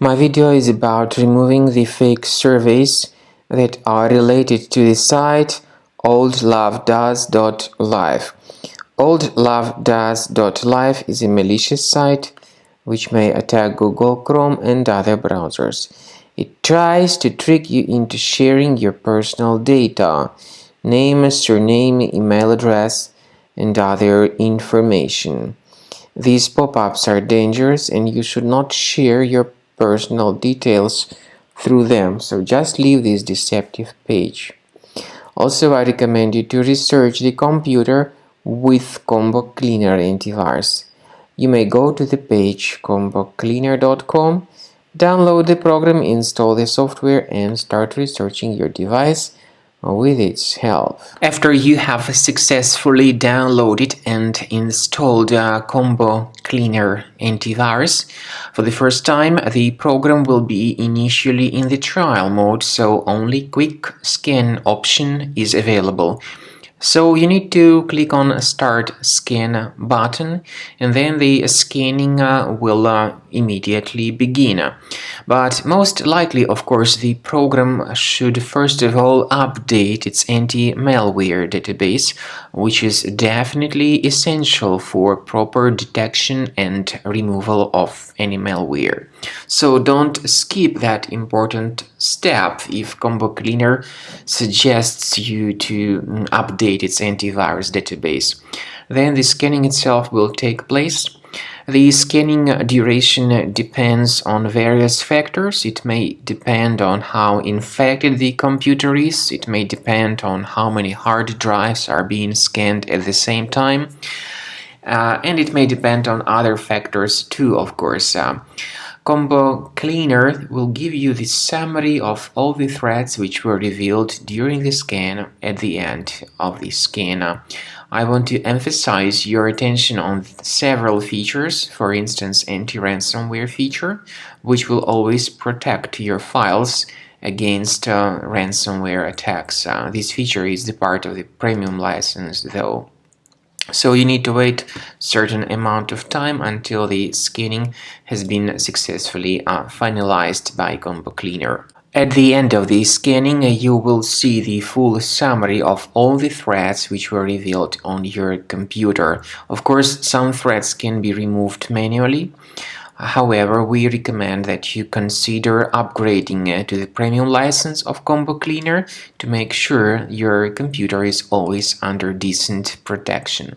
My video is about removing the fake surveys that are related to the site Oldlovedoes.live. Oldlovedoes.live is a malicious site which may attack Google Chrome and other browsers. It tries to trick you into sharing your personal data, name, surname, email address, and other information. These pop-ups are dangerous and you should not share your personal details through them, so just leave this deceptive page. Also, I recommend you to research the computer with Combo Cleaner antivirus. You may go to the page combocleaner.com, download the program, install the software, and start researching your device with its help. After you have successfully downloaded and installed Combo Cleaner antivirus, for the first time the program will be initially in the trial mode, so only quick scan option is available. So you need to click on Start Scan button, and then the scanning will immediately begin. But most likely, of course, the program should first of all update its anti-malware database, which is definitely essential for proper detection and removal of any malware. So don't skip that important step if Combo Cleaner suggests you to update its antivirus database. Then the scanning itself will take place. The scanning duration depends on various factors. It may depend on how infected the computer is. It may depend on how many hard drives are being scanned at the same time. And it may depend on other factors too, of course. Combo Cleaner will give you the summary of all the threats which were revealed during the scan at the end of the scan. I want to emphasize your attention on several features, for instance anti-ransomware feature, which will always protect your files against ransomware attacks. This feature is the part of the premium license though. So you need to wait a certain amount of time until the scanning has been successfully finalized by Combo Cleaner. At the end of the scanning, you will see the full summary of all the threats which were revealed on your computer. Of course, some threats can be removed manually. However, we recommend that you consider upgrading to the premium license of Combo Cleaner to make sure your computer is always under decent protection.